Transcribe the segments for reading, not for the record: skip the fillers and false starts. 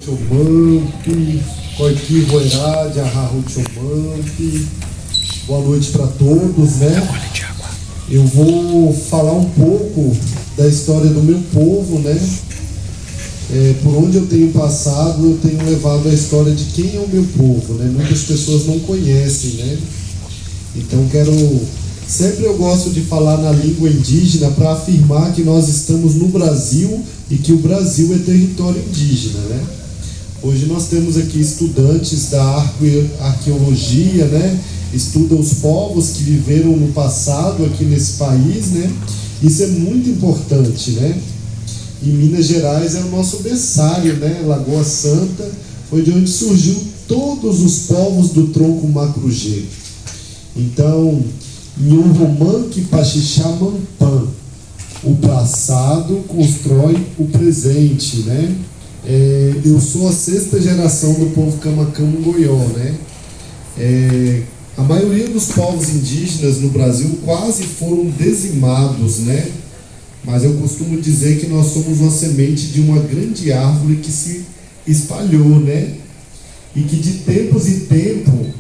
Chomampi, Coiqui Voirade, Arrahu Chomampi. Boa noite para todos, né? Eu vou falar um pouco da história do meu povo, né? Por onde eu tenho passado, eu tenho levado a história de quem é o meu povo, né? Muitas pessoas não conhecem, né? Então sempre eu gosto de falar na língua indígena para afirmar que nós estamos no Brasil e que o Brasil é território indígena, né? Hoje nós temos aqui estudantes da arqueologia, né? Estudam os povos que viveram no passado aqui nesse país, né? Isso é muito importante, né? E Minas Gerais é o nosso berçário, né? Lagoa Santa foi de onde surgiu todos os povos do tronco Macrugê. Então, Nhomanque Pachixá Mampã, o passado constrói o presente, né? Eu sou a 6ª geração do povo Kamakamgoió, né? A maioria dos povos indígenas no Brasil quase foram dizimados, né? Mas eu costumo dizer que nós somos uma semente de uma grande árvore que se espalhou, né? E que de tempos em tempos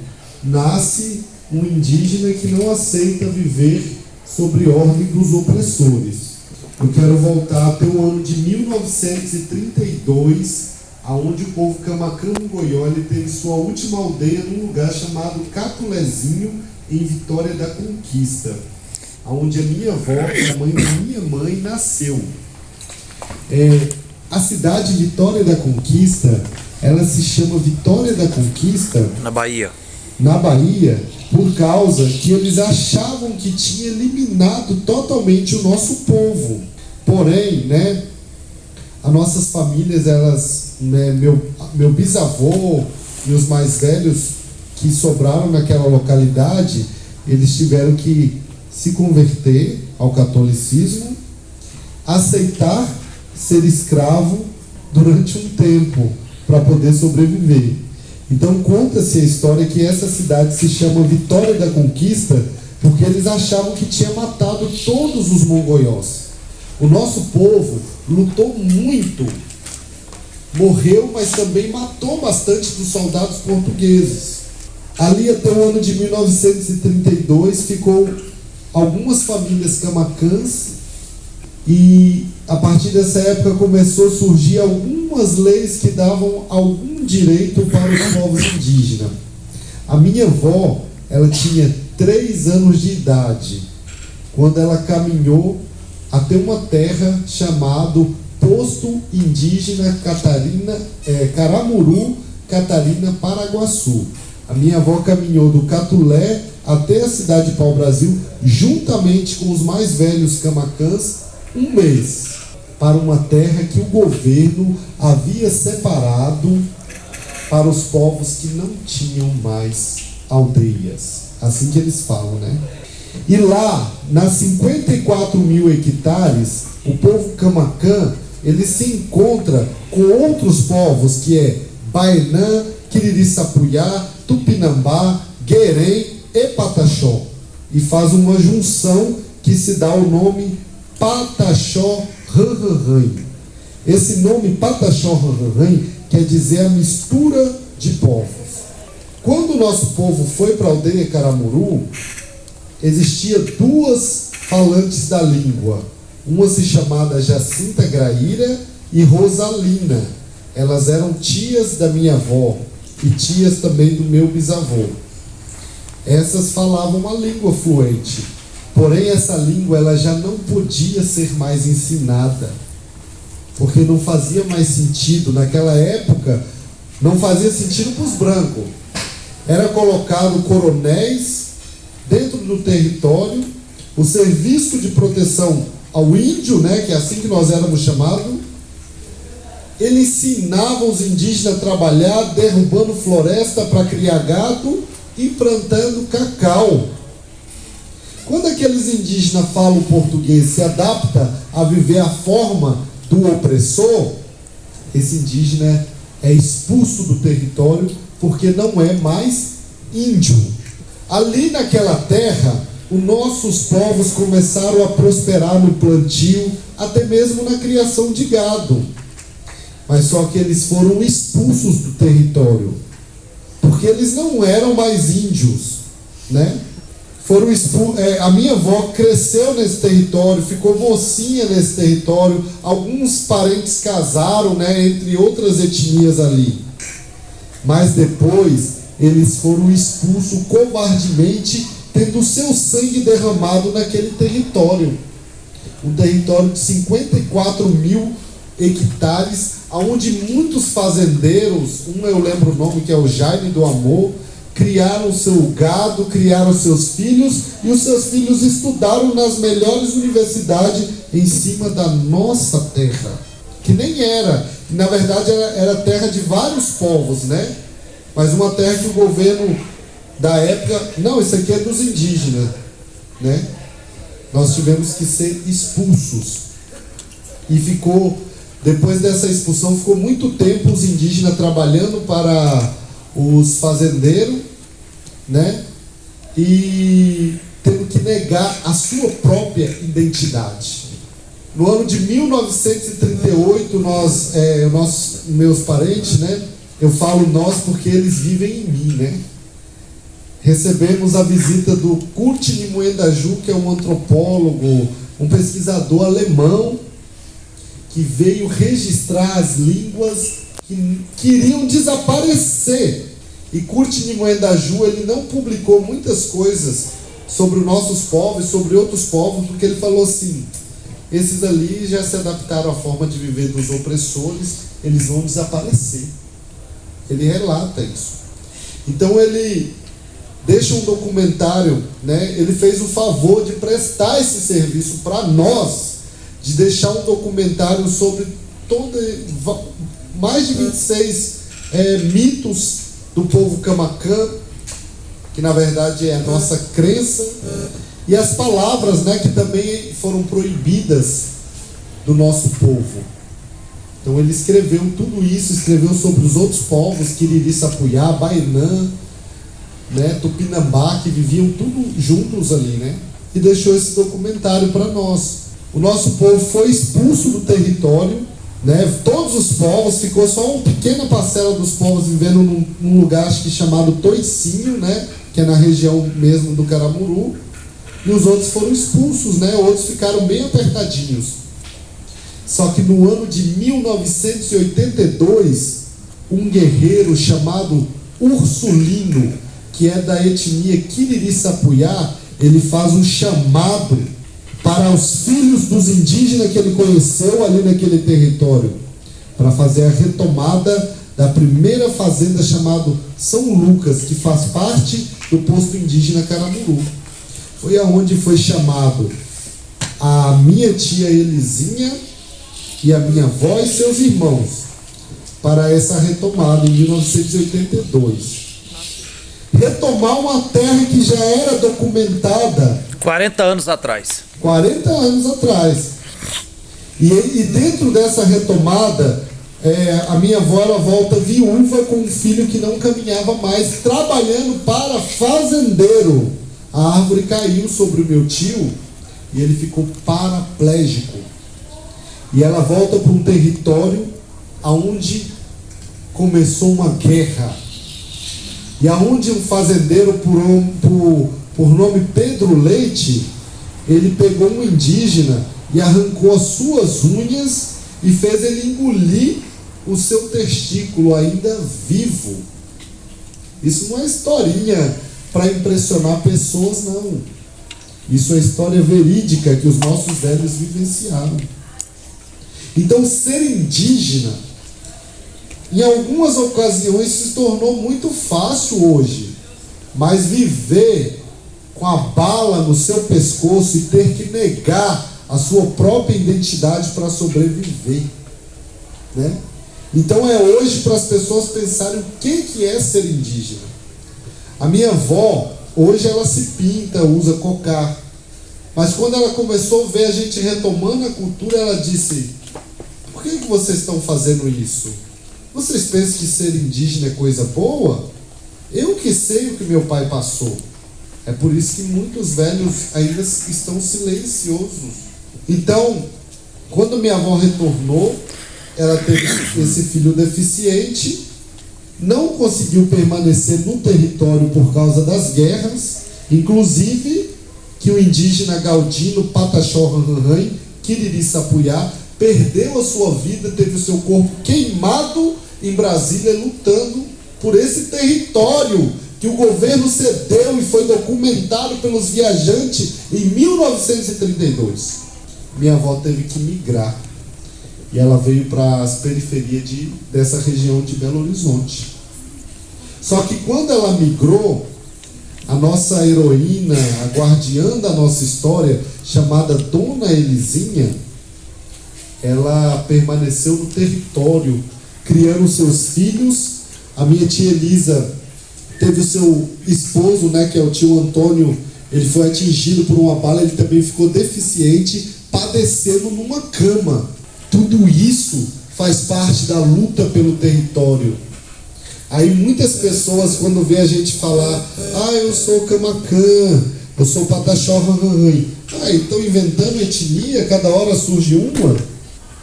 nasce um indígena que não aceita viver sobre ordem dos opressores. Eu quero voltar até o ano de 1932, aonde o povo Kamakamgoió teve sua última aldeia num lugar chamado Catulezinho, em Vitória da Conquista, aonde a minha avó, a mãe da minha mãe, nasceu. A cidade Vitória da Conquista, ela se chama Vitória da Conquista na Bahia, por causa que eles achavam que tinha eliminado totalmente o nosso povo. Porém, né, as nossas famílias, elas, né, meu bisavô e os mais velhos que sobraram naquela localidade, eles tiveram que se converter ao catolicismo, aceitar ser escravo durante um tempo para poder sobreviver. Então conta-se a história que essa cidade se chama Vitória da Conquista porque eles achavam que tinha matado todos os mongóiós. O nosso povo lutou muito, morreu, mas também matou bastante dos soldados portugueses. Ali até o ano de 1932 ficou algumas famílias camacãs e a partir dessa época começou a surgir algumas leis que davam algum direito para os povos indígenas. A minha avó, ela tinha 3 anos de idade quando ela caminhou até uma terra chamada Posto Indígena Caramuru, Catarina, Paraguaçu. A minha avó caminhou do Catulé até a cidade de Pau-Brasil, juntamente com os mais velhos camacãs, 1 mês, para uma terra que o governo havia separado para os povos que não tinham mais aldeias. Assim que eles falam, né? E lá, nas 54 mil hectares, o povo camacã, ele se encontra com outros povos, que é Baenã, Quiririçapuyá, Tupinambá, Guerém e Pataxó. E faz uma junção que se dá o nome Pataxó Ranranran. Esse nome Pataxó Ranranran quer dizer a mistura de povos. Quando o nosso povo foi para a aldeia Caramuru, existia 2 falantes da língua. Uma se chamava Jacinta Graíra e Rosalina. Elas eram tias da minha avó e tias também do meu bisavô. Essas falavam uma língua fluente. Porém, essa língua ela já não podia ser mais ensinada, porque não fazia mais sentido. Naquela época, não fazia sentido para os brancos. Era colocado coronéis dentro do território, o serviço de proteção ao índio, né, que é assim que nós éramos chamados. Ele ensinava os indígenas a trabalhar, derrubando floresta para criar gado e plantando cacau. Quando aqueles indígenas falam português, se adapta a viver a forma do opressor, esse indígena é expulso do território porque não é mais índio. Ali naquela terra, os nossos povos começaram a prosperar no plantio, até mesmo na criação de gado. mas só que eles foram expulsos do território, porque eles não eram mais índios, né? A minha avó cresceu nesse território, ficou mocinha nesse território, alguns parentes casaram, né, entre outras etnias ali, mas depois eles foram expulsos covardemente, tendo seu sangue derramado naquele território, um território de 54 mil hectares, onde muitos fazendeiros, eu lembro o nome, que é o Jaime do Amor, criaram seu gado, criaram seus filhos, e os seus filhos estudaram nas melhores universidades em cima da nossa terra, que nem era, na verdade era terra de vários povos, né? Mas uma terra que o governo da época, não, isso aqui é dos indígenas, né? Nós tivemos que ser expulsos, e depois dessa expulsão, ficou muito tempo os indígenas trabalhando para os fazendeiros, né? E tendo que negar a sua própria identidade. No ano de 1938, meus parentes, né? Eu falo nós porque eles vivem em mim, né? Recebemos a visita do Kurt Nimoendaju, que é um antropólogo, um pesquisador alemão, que veio registrar as línguas que queriam desaparecer. E Kurt Nimoendaju, ele não publicou muitas coisas sobre os nossos povos, sobre outros povos, porque ele falou assim: esses ali já se adaptaram à forma de viver dos opressores, eles vão desaparecer. Ele relata isso. Então ele deixa um documentário, né? Ele fez o favor de prestar esse serviço para nós, de deixar um documentário sobre mais de 26 mitos do povo Camaquã, que na verdade é a nossa crença, e as palavras, né, que também foram proibidas do nosso povo. Então ele escreveu tudo isso, escreveu sobre os outros povos, Quiriri, Sapuiá, Baenã, né, Tupinambá, que viviam tudo juntos ali, né? E deixou esse documentário para nós. O nosso povo foi expulso do território, né? Todos os povos, ficou só uma pequena parcela dos povos vivendo num lugar, acho que chamado Toicinho, né? Que é na região mesmo do Caramuru, e os outros foram expulsos, né? Outros ficaram bem apertadinhos. Só que no ano de 1982, um guerreiro chamado Ursulino, que é da etnia Quiriri Sapuiá, ele faz um chamado para os filhos dos indígenas que ele conheceu ali naquele território, para fazer a retomada da primeira fazenda chamada São Lucas, que faz parte do posto indígena Caramuru. Foi aonde foi chamado a minha tia Elisinha e a minha avó e seus irmãos para essa retomada em 1982. Retomar uma terra que já era documentada 40 anos atrás. 40 anos atrás. E dentro dessa retomada, a minha avó, ela volta viúva com um filho que não caminhava mais, trabalhando para fazendeiro. A árvore caiu sobre o meu tio e ele ficou paraplégico. E ela volta para um território onde começou uma guerra. E aonde um fazendeiro por nome Pedro Leite, ele pegou um indígena e arrancou as suas unhas e fez ele engolir o seu testículo ainda vivo. Isso não é historinha para impressionar pessoas, não. Isso é história verídica que os nossos velhos vivenciaram. Então, ser indígena, em algumas ocasiões, se tornou muito fácil hoje, mas viver com a bala no seu pescoço e ter que negar a sua própria identidade para sobreviver, né? Então é hoje para as pessoas pensarem o que é ser indígena. A minha avó, hoje ela se pinta, usa cocá, mas quando ela começou a ver a gente retomando a cultura, ela disse: por que vocês estão fazendo isso? Vocês pensam que ser indígena é coisa boa? Eu que sei o que meu pai passou. É por isso que muitos velhos ainda estão silenciosos. Então, quando minha avó retornou, ela teve esse filho deficiente, não conseguiu permanecer no território por causa das guerras, inclusive que o indígena Galdino Pataxó Ranranhã, Quiriri Sapuyá, perdeu a sua vida, teve o seu corpo queimado em Brasília, lutando por esse território que o governo cedeu e foi documentado pelos viajantes em 1932. Minha avó teve que migrar e ela veio para as periferias dessa região de Belo Horizonte. Só que quando ela migrou, a nossa heroína, a guardiã da nossa história, chamada Dona Elisinha, ela permaneceu no território, criando seus filhos. A minha tia Elisa teve o seu esposo, né, que é o tio Antônio, ele foi atingido por uma bala, ele também ficou deficiente, padecendo numa cama. Tudo isso faz parte da luta pelo território. Aí muitas pessoas, quando vê a gente falar, eu sou Camacã, eu sou Pataxó Ranranhã, estão inventando etnia, cada hora surge uma.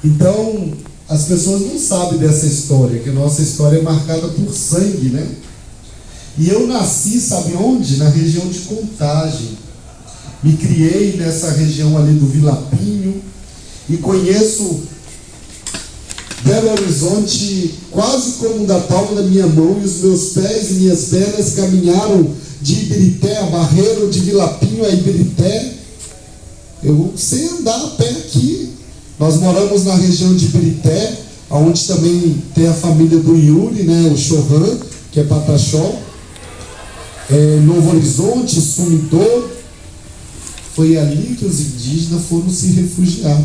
Então, as pessoas não sabem dessa história, que a nossa história é marcada por sangue, né? E eu nasci, sabe onde? Na região de Contagem. Me criei nessa região ali do Vilapinho e conheço Belo Horizonte quase como da palma da minha mão, e os meus pés e minhas pernas caminharam de Ibirité a Barreiro, de Vilapinho a Ibirité. Eu sei andar a pé aqui. Nós moramos na região de Ibirité, onde também tem a família do Yuri, né, o Chorran, que é Pataxó. Novo Horizonte, Sumidor. Foi ali que os indígenas foram se refugiar.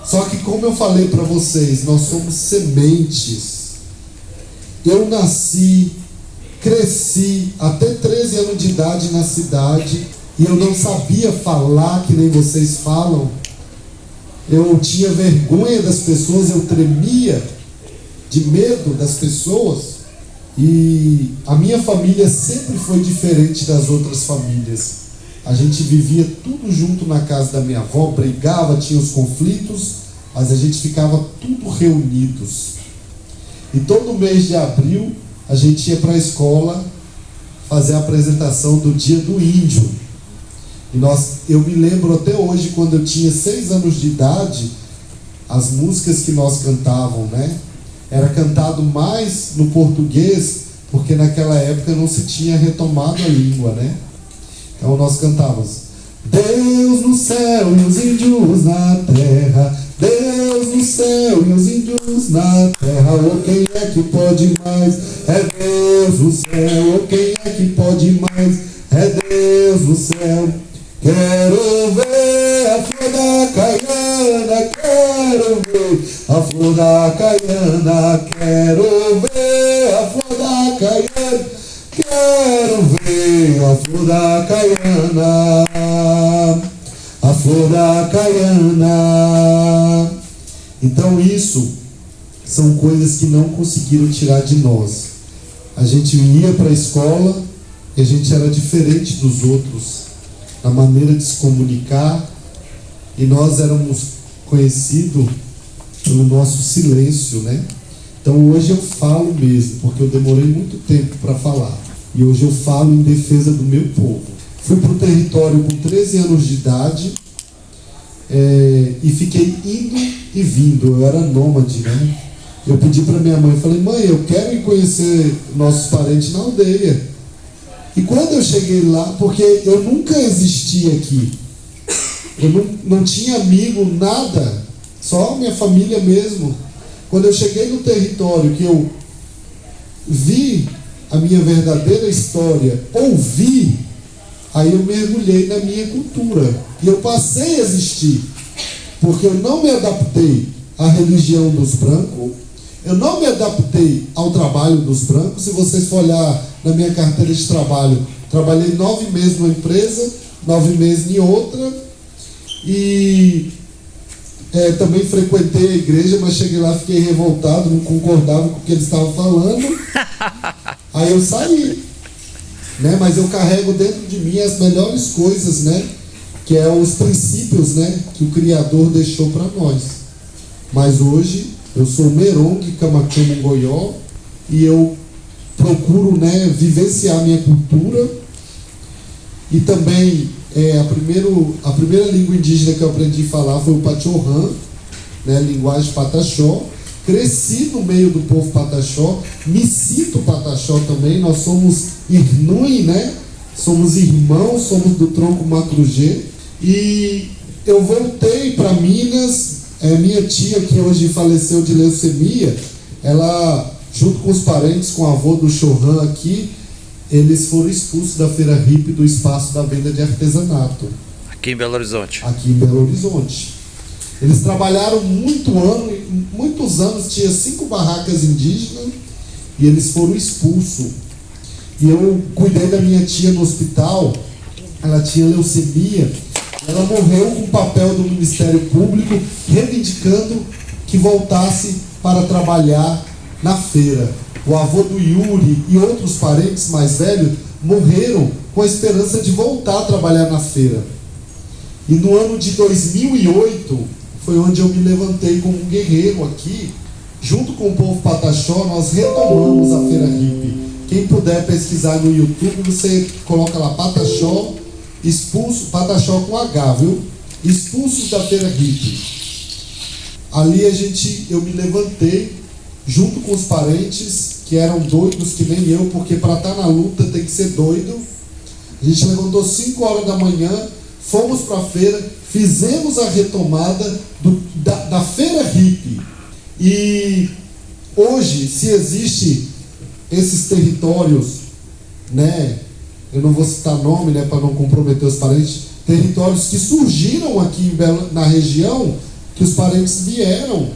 Só que, como eu falei para vocês, nós somos sementes. Eu nasci, cresci até 13 anos de idade na cidade, e eu não sabia falar que nem vocês falam. Eu tinha vergonha das pessoas, eu tremia de medo das pessoas. E a minha família sempre foi diferente das outras famílias. A gente vivia tudo junto na casa da minha avó, brigava, tinha os conflitos, mas a gente ficava tudo reunidos. E todo mês de abril a gente ia para a escola fazer a apresentação do Dia do Índio. E eu me lembro até hoje, quando eu tinha 6 anos de idade, as músicas que nós cantávamos, né? Era cantado mais no português, porque naquela época não se tinha retomado a língua, né? Então nós cantávamos: Deus no céu e os índios na terra, Deus no céu e os índios na terra, oh, quem é que pode mais? É Deus no céu, oh, quem é que pode mais? É Deus no céu. Quero ver a flor da caiana, quero ver a flor da caiana, quero ver a flor da caiana, quero ver a flor da caiana, a flor da caiana. Então isso são coisas que não conseguiram tirar de nós. A gente ia para a escola e a gente era diferente dos outros na maneira de se comunicar, e nós éramos conhecidos pelo nosso silêncio, né? Então hoje eu falo mesmo, porque eu demorei muito tempo para falar, e hoje eu falo em defesa do meu povo. Fui para o território com 13 anos de idade, e fiquei indo e vindo. Eu era nômade, né? Eu pedi para minha mãe, falei: mãe, eu quero ir conhecer nossos parentes na aldeia. E quando eu cheguei lá, porque eu nunca existi aqui, eu não tinha amigo, nada, só minha família mesmo. Quando eu cheguei no território, que eu vi a minha verdadeira história, ouvi, aí eu mergulhei na minha cultura, e eu passei a existir, porque eu não me adaptei à religião dos brancos, eu não me adaptei ao trabalho dos brancos. Se vocês for olhar na minha carteira de trabalho, trabalhei 9 meses numa empresa, 9 meses em outra, e também frequentei a igreja, mas cheguei lá, fiquei revoltado, não concordava com o que eles estavam falando, aí eu saí, né? Mas eu carrego dentro de mim as melhores coisas, né? Que é os princípios, né? Que o Criador deixou para nós. Mas hoje Eu sou Merong Camaquã Mongoió e eu procuro, né, vivenciar a minha cultura. E também a primeira língua indígena que eu aprendi a falar foi o Pachorrã, né, linguagem Pataxó. Cresci no meio do povo Pataxó, me sinto Pataxó também. Nós somos Irnui, né? Somos irmãos, somos do tronco Macrugê. E eu voltei para Minas. Minha tia, que hoje faleceu de leucemia, ela, junto com os parentes, com o avô do Chorrã aqui, eles foram expulsos da Feira Hippie, do espaço da venda de artesanato. Aqui em Belo Horizonte. Aqui em Belo Horizonte. Eles trabalharam muitos anos, tinha 5 barracas indígenas, e eles foram expulsos. E eu cuidei da minha tia no hospital, ela tinha leucemia, ela morreu com o papel do Ministério Público, reivindicando que voltasse para trabalhar na feira. O avô do Yuri e outros parentes mais velhos morreram com a esperança de voltar a trabalhar na feira. E no ano de 2008, foi onde eu me levantei como um guerreiro aqui, junto com o povo Pataxó. Nós retomamos a Feira Hippie. Quem puder pesquisar no YouTube, você coloca lá Pataxó, expulso, Pataxó com H, viu? Expulsos da Feira Hippie. Ali eu me levantei, junto com os parentes, que eram doidos que nem eu, porque para estar na luta tem que ser doido. A gente levantou 5 horas da manhã, fomos para a feira, fizemos a retomada da Feira Hippie. E hoje, se existe esses territórios, né, eu não vou citar nome, né, para não comprometer os parentes, territórios que surgiram aqui na região, que os parentes vieram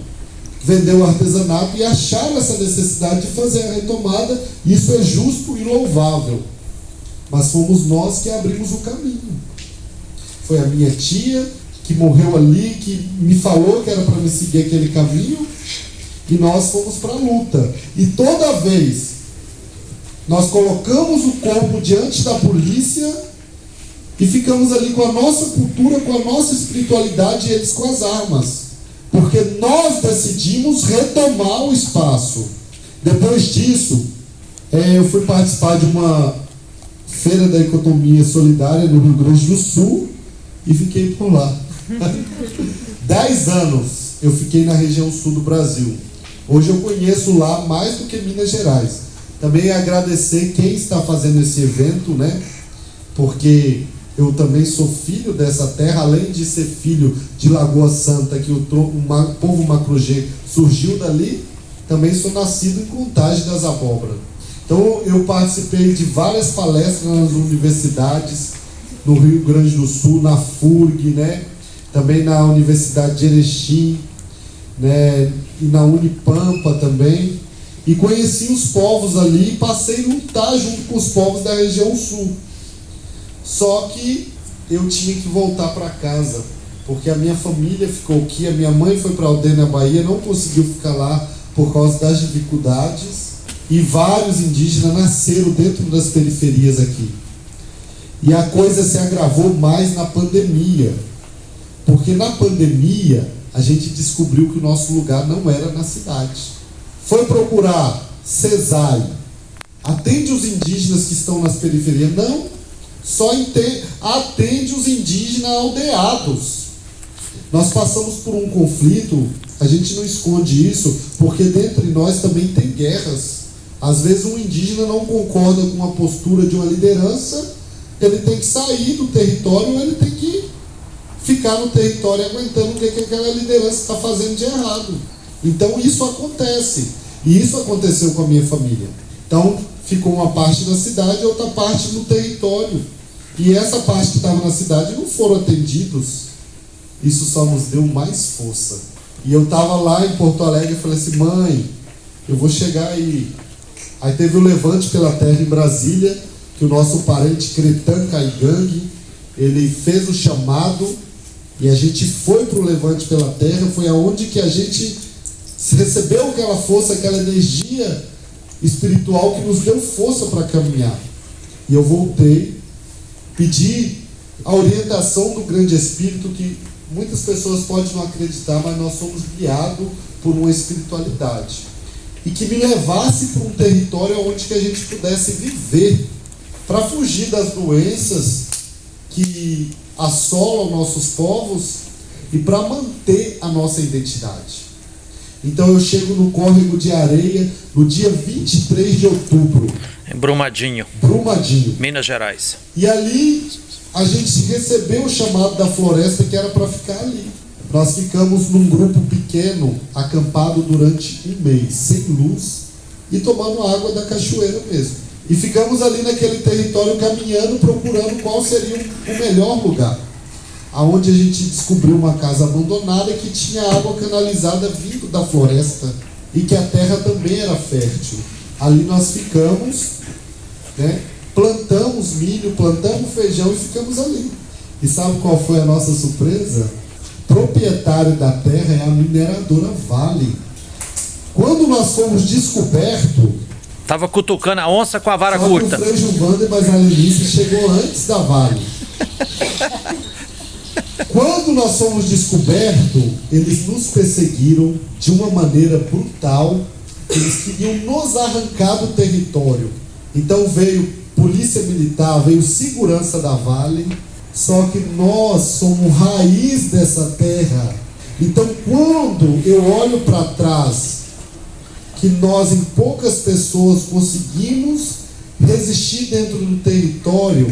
vender o artesanato e acharam essa necessidade de fazer a retomada. Isso é justo e louvável, mas fomos nós que abrimos o caminho. Foi a minha tia que morreu ali, que me falou que era para me seguir aquele caminho, e nós fomos para a luta. E toda vez nós colocamos o corpo diante da polícia e ficamos ali com a nossa cultura, com a nossa espiritualidade, e eles com as armas, porque nós decidimos retomar o espaço. Depois disso, eu fui participar de uma feira da economia solidária no Rio Grande do Sul e fiquei por lá. 10 anos eu fiquei na região sul do Brasil. Hoje eu conheço lá mais do que Minas Gerais. Também agradecer quem está fazendo esse evento, né? Porque eu também sou filho dessa terra, além de ser filho de Lagoa Santa, que o povo Macrugê surgiu dali, também sou nascido em Contagem das Abóboras. Então eu participei de várias palestras nas universidades, no Rio Grande do Sul, na FURG, né? Também na Universidade de Erechim, né? E na Unipampa também. E conheci os povos ali e passei a lutar junto com os povos da região sul. Só que eu tinha que voltar para casa, porque a minha família ficou aqui, a minha mãe foi para Aldeia, na Bahia, não conseguiu ficar lá por causa das dificuldades, e vários indígenas nasceram dentro das periferias aqui. E a coisa se agravou mais na pandemia, porque na pandemia a gente descobriu que o nosso lugar não era na cidade. Foi procurar CESAI, atende os indígenas que estão nas periferias? Não, só atende os indígenas aldeados. Nós passamos por um conflito, a gente não esconde isso, porque dentre nós também tem guerras. Às vezes um indígena não concorda com a postura de uma liderança, ele tem que sair do território, ele tem que ficar no território aguentando o que aquela liderança está fazendo de errado. Então isso acontece, e isso aconteceu com a minha família. Então ficou uma parte na cidade e outra parte no território, e essa parte que estava na cidade não foram atendidos. Isso só nos deu mais força. E eu estava lá em Porto Alegre e falei assim: mãe, eu vou chegar aí. Aí teve o Levante pela Terra em Brasília, que o nosso parente Cretan Caigangue, ele fez o chamado, e a gente foi para o Levante pela Terra. Foi aonde que a gente recebeu aquela força, aquela energia espiritual que nos deu força para caminhar. E eu voltei, pedi a orientação do Grande Espírito, que muitas pessoas podem não acreditar, mas nós somos guiados por uma espiritualidade e que me levasse para um território onde que a gente pudesse viver, para fugir das doenças que assolam nossos povos e para manter a nossa identidade. Então eu chego no Córrego de Areia no dia 23 de outubro. Em Brumadinho, Minas Gerais. E ali a gente recebeu o chamado da floresta que era para ficar ali. Nós ficamos num grupo pequeno, acampado durante um mês, sem luz e tomando água da cachoeira mesmo. E ficamos ali naquele território caminhando, procurando qual seria o melhor lugar. Aonde a gente descobriu uma casa abandonada que tinha água canalizada vindo da floresta e que a terra também era fértil. Ali nós ficamos, né? Plantamos milho, plantamos feijão e ficamos ali. E sabe qual foi a nossa surpresa? Proprietário da terra é a mineradora Vale. Quando nós fomos descobertos, tava cutucando a onça com a vara curta. O Frei Gilvander, mas a Lenice chegou antes da Vale. Quando nós fomos descobertos, eles nos perseguiram de uma maneira brutal. Eles queriam nos arrancar do território. Então veio polícia militar, veio segurança da Vale. Só que nós somos raiz dessa terra. Então quando eu olho para trás, que nós em poucas pessoas conseguimos resistir dentro do território,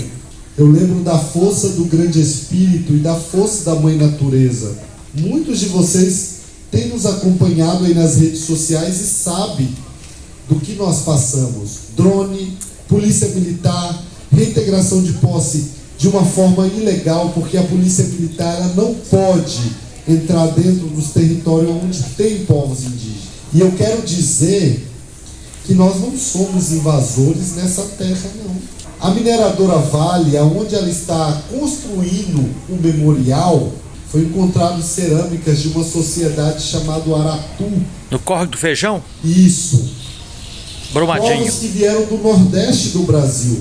eu lembro da força do grande Espírito e da força da Mãe Natureza. Muitos de vocês têm nos acompanhado aí nas redes sociais e sabem do que nós passamos. Drone, polícia militar, reintegração de posse de uma forma ilegal, porque a polícia militar ela não pode entrar dentro dos territórios onde tem povos indígenas. E eu quero dizer que nós não somos invasores nessa terra, não. A mineradora Vale, onde ela está construindo um memorial, foi encontrado cerâmicas de uma sociedade chamada Aratu. No Córrego do Feijão? Isso. Brumadinho. Povos que vieram do Nordeste do Brasil.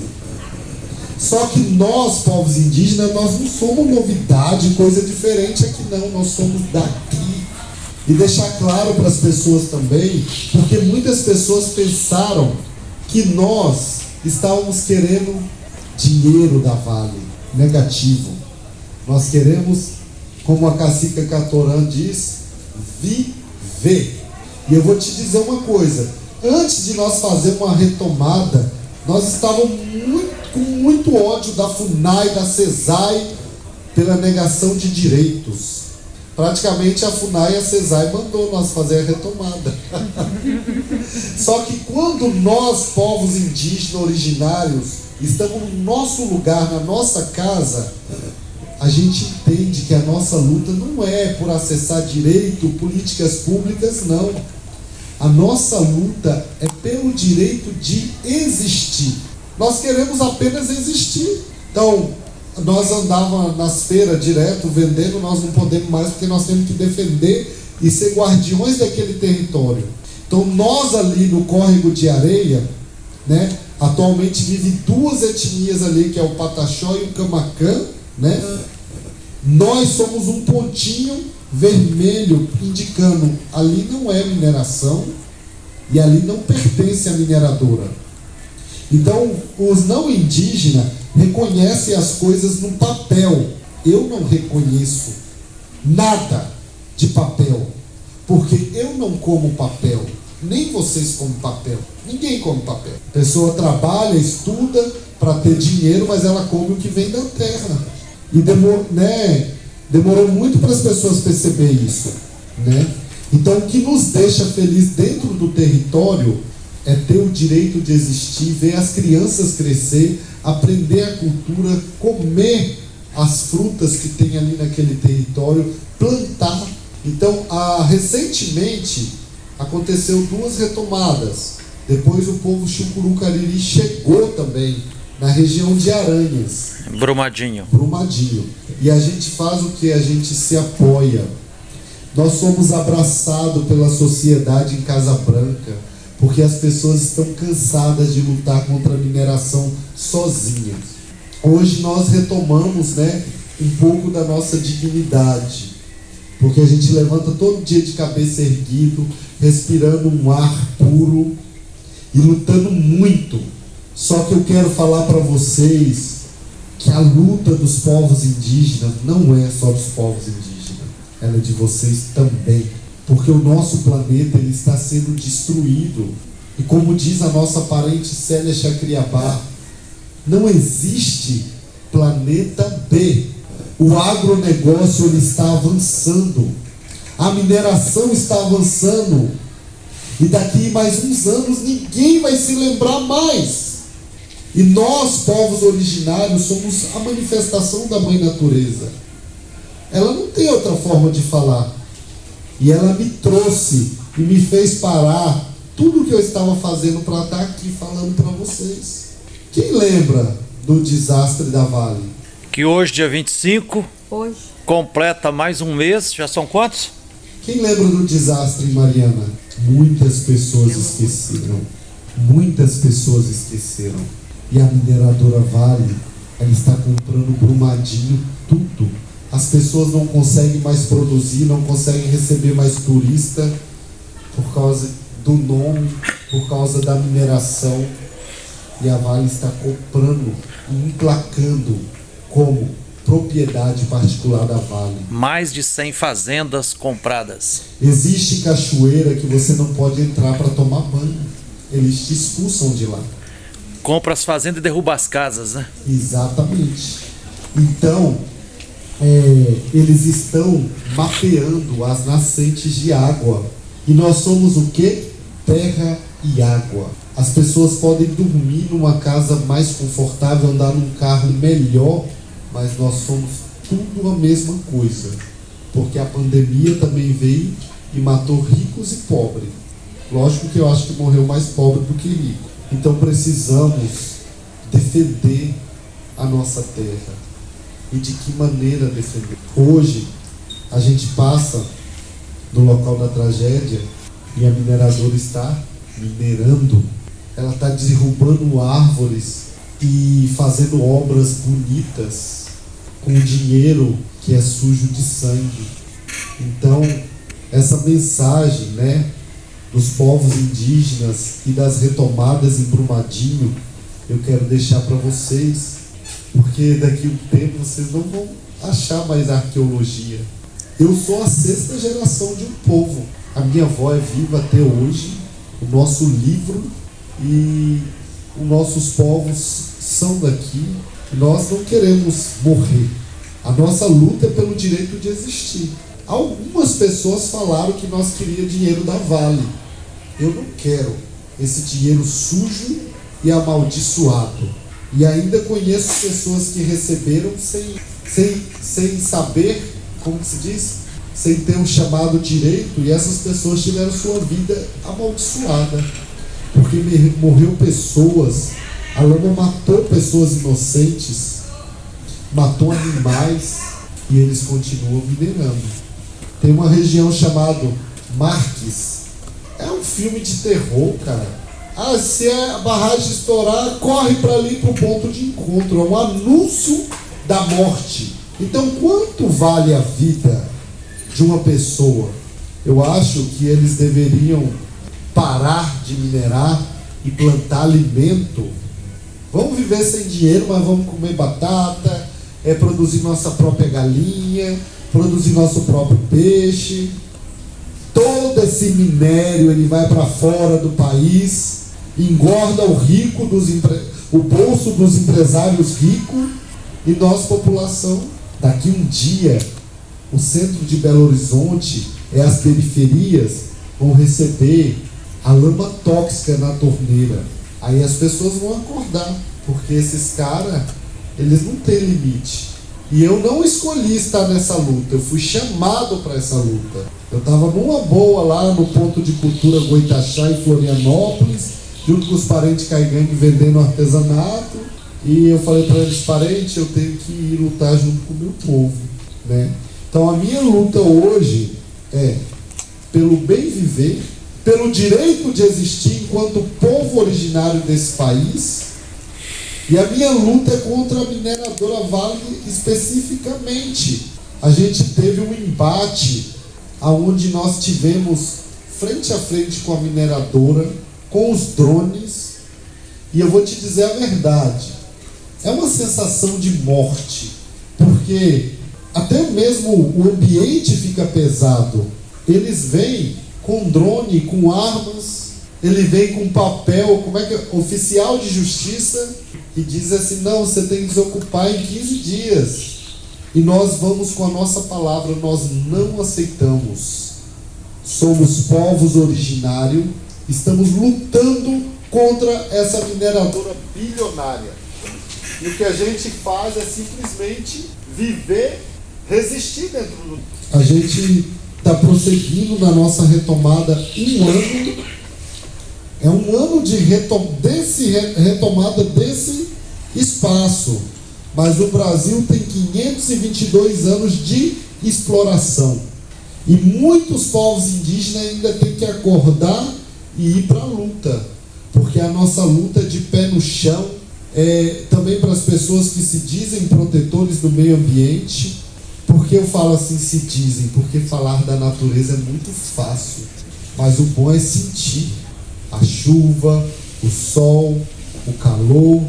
Só que nós, povos indígenas, nós não somos novidade, coisa diferente aqui não, nós somos daqui. E deixar claro para as pessoas também, porque muitas pessoas pensaram que nós estávamos querendo dinheiro da Vale. Negativo. Nós queremos, como a cacica Catorã diz, viver. E eu vou te dizer uma coisa, antes de nós fazer uma retomada, nós estávamos com muito ódio da FUNAI, da CESAI, pela negação de direitos. Praticamente a FUNAI e a CESAI mandou nós fazer a retomada. Só que quando nós, povos indígenas originários, estamos no nosso lugar, na nossa casa, a gente entende que a nossa luta não é por acessar direito, políticas públicas, não. A nossa luta é pelo direito de existir. Nós queremos apenas existir. Então, nós andávamos nas feiras direto vendendo, nós não podemos mais porque nós temos que defender e ser guardiões daquele território. Então nós ali no Córrego de Areia, né, atualmente vivem duas etnias ali, que é o Pataxó e o Camacã, né? Nós somos um pontinho vermelho indicando ali não é mineração e ali não pertence à mineradora. Então os não indígenas reconhecem as coisas no papel. Eu não reconheço nada de papel, porque eu não como papel, nem vocês comem papel, ninguém come papel. A pessoa trabalha, estuda para ter dinheiro, mas ela come o que vem da terra. E demorou muito para as pessoas perceber isso, né? Então o que nos deixa feliz dentro do território é ter o direito de existir, ver as crianças crescer, aprender a cultura, comer as frutas que tem ali naquele território, plantar. Então, recentemente, aconteceu duas retomadas. Depois o povo Chucuru-Cariri chegou também na região de Aranhas. Brumadinho. E a gente faz o que? A gente se apoia. Nós somos abraçados pela sociedade em Casa Branca, porque as pessoas estão cansadas de lutar contra a mineração sozinhas. Hoje nós retomamos, né, um pouco da nossa dignidade, porque a gente levanta todo dia de cabeça erguido, respirando um ar puro e lutando muito. Só que eu quero falar para vocês que a luta dos povos indígenas não é só dos povos indígenas, ela é de vocês também, porque o nosso planeta ele está sendo destruído. E como diz a nossa parente Célia Chacriabá, não existe planeta B. O agronegócio ele está avançando, a mineração está avançando, e daqui mais uns anos ninguém vai se lembrar mais. E nós, povos originários, somos a manifestação da Mãe Natureza. Ela não tem outra forma de falar. E ela me trouxe e me fez parar tudo que eu estava fazendo para estar aqui falando para vocês. Quem lembra do desastre da Vale? Que hoje, dia 25, Hoje. completa mais um mês. Já são quantos? Quem lembra do desastre em Mariana? Muitas pessoas esqueceram. Muitas pessoas esqueceram. E a mineradora Vale, ela está comprando Brumadinho tudo. As pessoas não conseguem mais produzir, não conseguem receber mais turista por causa do nome, por causa da mineração. E a Vale está comprando e emplacando como propriedade particular da Vale. Mais de 100 fazendas compradas. Existe cachoeira que você não pode entrar para tomar banho. Eles te expulsam de lá. Compra as fazendas e derruba as casas, né? Exatamente. Então, eles estão mapeando as nascentes de água. E nós somos o quê? Terra e água. As pessoas podem dormir numa casa mais confortável, andar num carro melhor, mas nós somos tudo a mesma coisa. Porque a pandemia também veio e matou ricos e pobres. Lógico que eu acho que morreu mais pobre do que rico. Então precisamos defender a nossa terra. E de que maneira defender? Hoje, a gente passa no local da tragédia e a mineradora está minerando. Ela está derrubando árvores e fazendo obras bonitas com dinheiro que é sujo de sangue. Então, essa mensagem, né, dos povos indígenas e das retomadas em Brumadinho, eu quero deixar para vocês, porque daqui a um tempo vocês não vão achar mais arqueologia. Eu sou a 6ª geração de um povo. A minha avó é viva até hoje, o nosso livro e os nossos povos são daqui. Nós não queremos morrer. A nossa luta é pelo direito de existir. Algumas pessoas falaram que nós queríamos dinheiro da Vale. Eu não quero esse dinheiro sujo e amaldiçoado. E ainda conheço pessoas que receberam sem saber, como que se diz? Sem ter um chamado direito, e essas pessoas tiveram sua vida amaldiçoada. Porque morreu pessoas, a lama matou pessoas inocentes, matou animais, e eles continuam minerando. Tem uma região chamada Marques. É um filme de terror, cara. Ah, se a barragem estourar, corre para ali para o ponto de encontro. É um anúncio da morte. Então, quanto vale a vida de uma pessoa? Eu acho que eles deveriam parar de minerar e plantar alimento. Vamos viver sem dinheiro, mas vamos comer batata, produzir nossa própria galinha, produzir nosso próprio peixe. Todo esse minério ele vai para fora do país, engorda o bolso dos empresários ricos, e nós, população, daqui um dia, o centro de Belo Horizonte e as periferias vão receber a lama tóxica na torneira. Aí as pessoas vão acordar, porque esses caras, eles não têm limite. E eu não escolhi estar nessa luta, eu fui chamado para essa luta. Eu estava numa boa lá no ponto de cultura Goitaxá, em Florianópolis, junto com os parentes caigangue vendendo artesanato. E eu falei para eles: parentes, eu tenho que ir lutar junto com o meu povo, né? Então a minha luta hoje é pelo bem viver, pelo direito de existir enquanto povo originário desse país. E a minha luta é contra a mineradora Vale especificamente. a gente teve um embate onde nós tivemos frente a frente com a mineradora, com os drones, e eu vou te dizer a verdade, é uma sensação de morte, porque até mesmo o ambiente fica pesado. Eles vêm com drone, com armas, ele vem com papel, oficial de justiça, e diz assim, não, você tem que desocupar em 15 dias. E nós vamos com a nossa palavra, nós não aceitamos. Somos povos originários, estamos lutando contra essa mineradora bilionária. E o que a gente faz é simplesmente viver, resistir dentro do... A gente está prosseguindo na nossa retomada um ano. É um ano de retomada desse espaço. Mas o Brasil tem 522 anos de exploração. E muitos povos indígenas ainda têm que acordar e ir para a luta. Porque a nossa luta é de pé no chão, também para as pessoas que se dizem protetores do meio ambiente. Por que eu falo assim, se dizem? Porque falar da natureza é muito fácil. Mas o bom é sentir a chuva, o sol, o calor,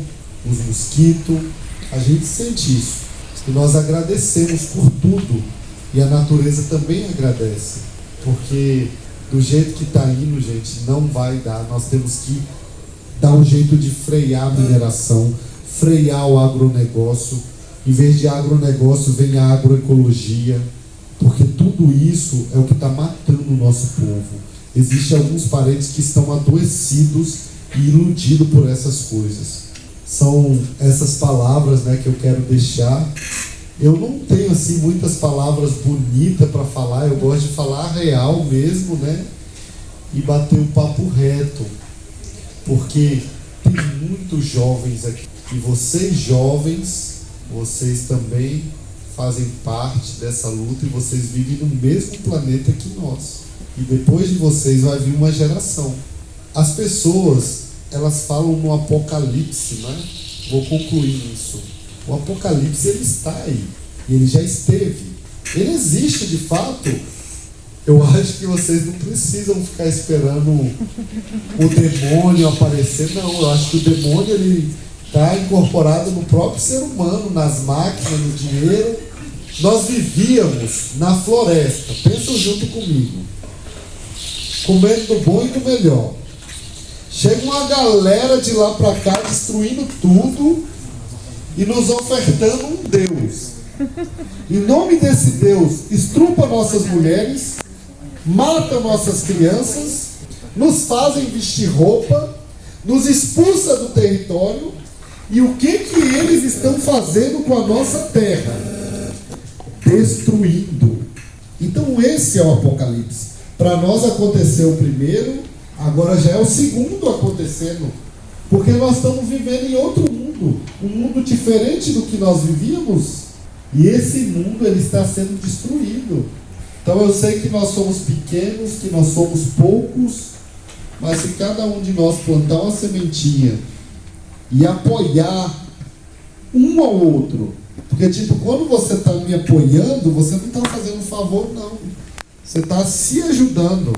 os mosquitos. A gente sente isso. E nós agradecemos por tudo. E a natureza também agradece. Porque do jeito que está indo, gente, não vai dar. Nós temos que dar um jeito de frear a mineração, frear o agronegócio. Em vez de agronegócio, vem a agroecologia. Porque tudo isso é o que está matando o nosso povo. Existem alguns parentes que estão adoecidos e iludidos por essas coisas. São essas palavras, né, que eu quero deixar. Eu não tenho assim muitas palavras bonitas para falar, eu gosto de falar real mesmo, né? E bater um papo reto. Porque tem muitos jovens aqui. E vocês jovens, vocês também fazem parte dessa luta e vocês vivem no mesmo planeta que nós. E depois de vocês vai vir uma geração. As pessoas, elas falam no apocalipse, né? Vou concluir isso. O apocalipse, ele está aí. E ele já esteve. Ele existe de fato. Eu acho que vocês não precisam ficar esperando o demônio aparecer. Não, eu acho que o demônio, ele está incorporado no próprio ser humano, nas máquinas, no dinheiro. Nós vivíamos na floresta. Pensam junto comigo. Comendo do bom e do melhor. Chega uma galera de lá para cá destruindo tudo e nos ofertando um Deus. Em nome desse Deus, estrupa nossas mulheres, mata nossas crianças, nos fazem vestir roupa, nos expulsa do território. E o que eles estão fazendo com a nossa terra? Destruindo. Então esse é o apocalipse. Para nós aconteceu o primeiro, agora já é o segundo acontecendo. Porque nós estamos vivendo em outro mundo. Um mundo diferente do que nós vivíamos. E esse mundo, ele está sendo destruído. Então eu sei que nós somos pequenos, que nós somos poucos. Mas se cada um de nós plantar uma sementinha e apoiar um ao outro. Porque tipo, quando você está me apoiando, você não está fazendo um favor, não. Você está se ajudando.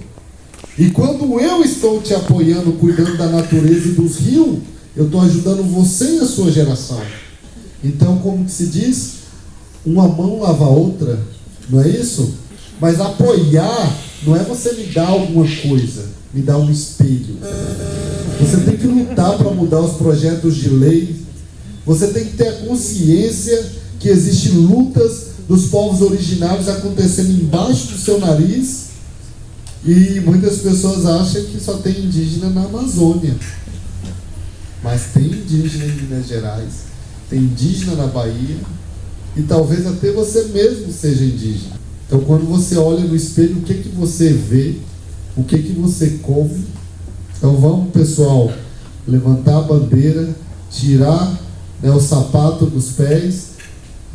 E quando eu estou te apoiando, cuidando da natureza e dos rios, eu estou ajudando você e a sua geração. Então, como que se diz? Uma mão lava a outra, não é isso? Mas apoiar não é você me dar alguma coisa, me dar um espelho. Você tem que lutar para mudar os projetos de lei. Você tem que ter a consciência que existem lutas dos povos originários acontecendo embaixo do seu nariz. E muitas pessoas acham que só tem indígena na Amazônia. Mas tem indígena em Minas Gerais, tem indígena na Bahia, e talvez até você mesmo seja indígena. Então quando você olha no espelho, o que você vê? O que você come? Então vamos, pessoal, levantar a bandeira, tirar, né, o sapato dos pés,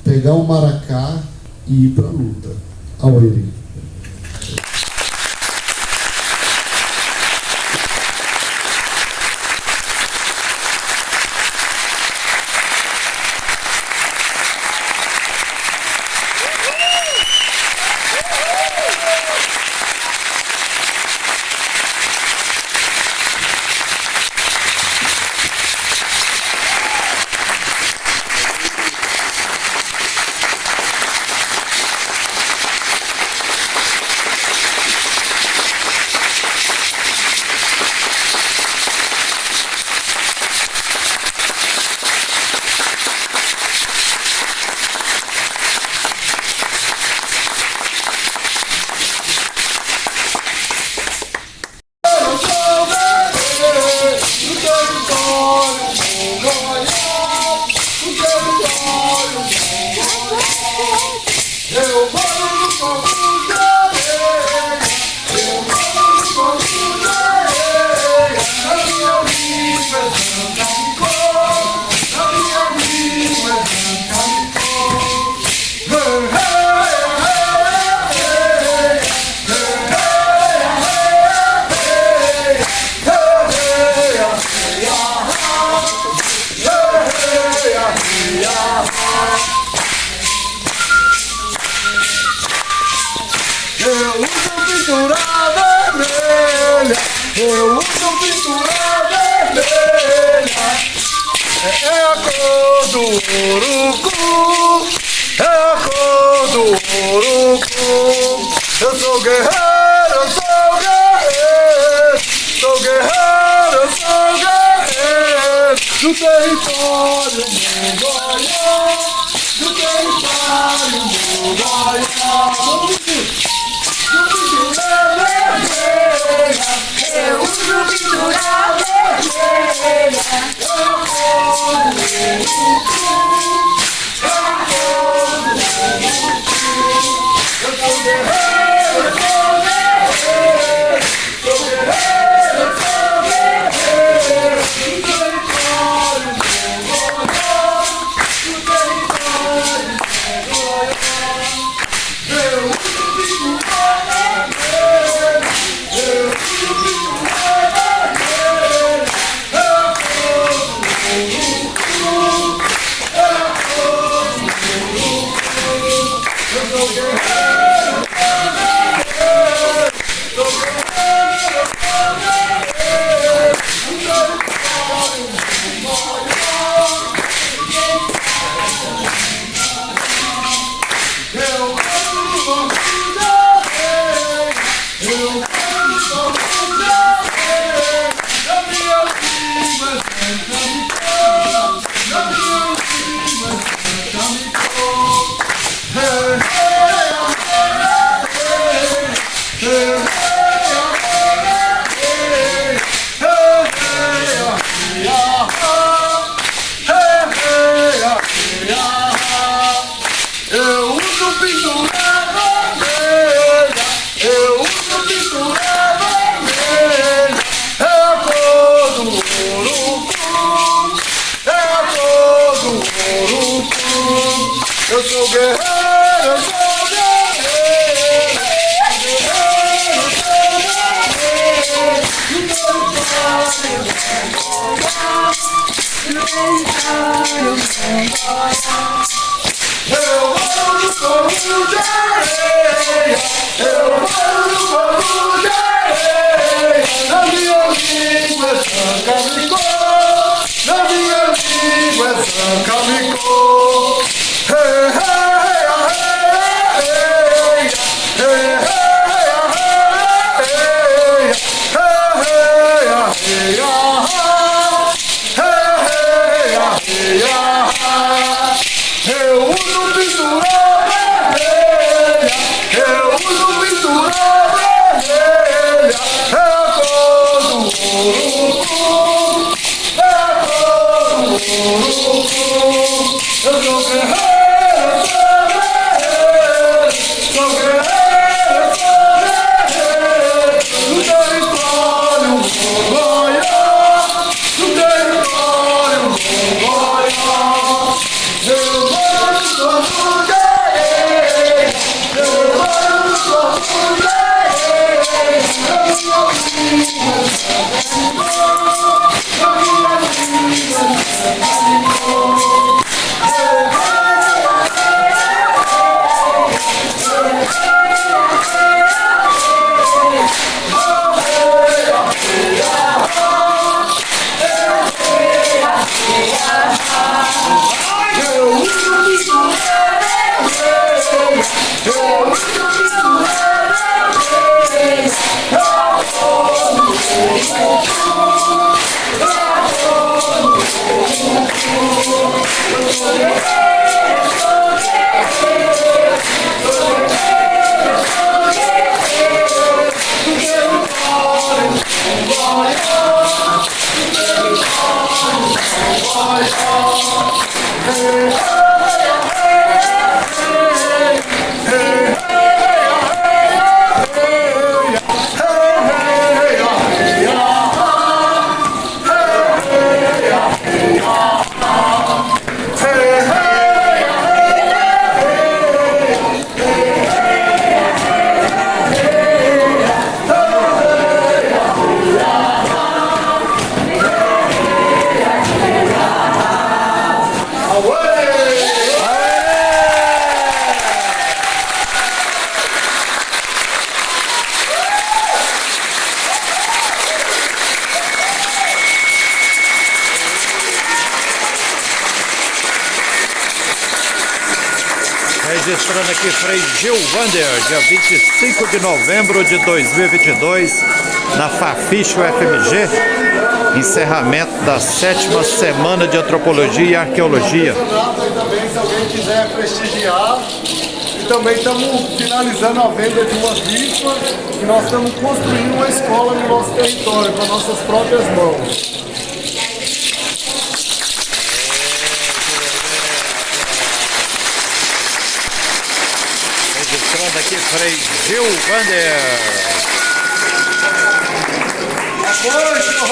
pegar o maracá e ir para a luta. Aueri. eu uso pintura vermelha. É a cor do urucu, é a cor do urucu. Eu sou guerreiro, eu sou guerreiro, sou guerreiro, eu sou guerreiro. Do território do Goiás, do território do Goiás. Eu uso pintura vermelha. Eu uso pintura vermelha, eu uso pintura vermelha. É a cor do urucu, é a cor do urucu. Eu sou guerreiro, eu sou guerreiro, guerreiro, eu sou guerreiro. Eu moro no corpo de areia, eu moro no corpo de areia. Na minha língua é Sancamicô, na minha língua é Sancamicô. Hey, hey, hey, hey, hey, eu uso pintura vermelha, eu uso pintura vermelha. É a cor do urucu, é a cor do urucu. Eu sou guerreiro, eu sou guerreiro, sou guerreiro, eu sou guerreiro. Do território do Goiás, do território do Goiás. Eu moro no corpo de areia, eu moro no corpo de areia. Na minha língua é Sancamicô, na minha língua é Sancamicô. Eu uso pintura vermelha, eu uso pintura vermelha. É a cor do urucu, é a cor do urucu. Eu sou guerreiro, eu sou guerreiro, sou guerreiro, sou guerreiro. Do território do Goiás, do território do Goiás. Hey, hey, hey, away! Registrando aqui Frei Gilvander, dia 25 de novembro de 2022, na Fafiche UFMG, encerramento da 7ª Semana de Antropologia e Arqueologia. Também, se alguém quiser prestigiar. E também estamos finalizando a venda de uma rifa e nós estamos construindo uma escola no nosso território, com as nossas próprias mãos. Registrando aqui Frei Gilvander. Apoio, senhor!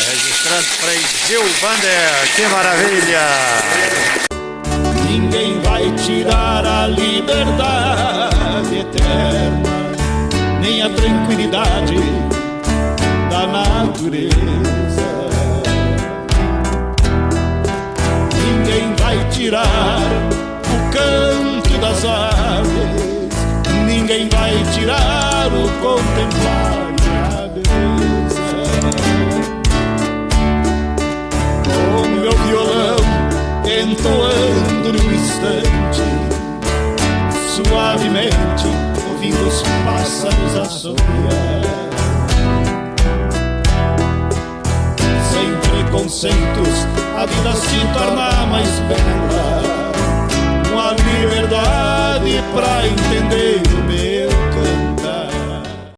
Registrando Frei Gilvander, que maravilha! Ninguém vai tirar a liberdade eterna, nem a tranquilidade da natureza. Ninguém vai tirar o canto das aves, ninguém vai tirar o contemplar a beleza. O meu violão entoando num instante, suavemente, ouvindo os pássaros assobiar. Sem preconceitos, a vida se torna mais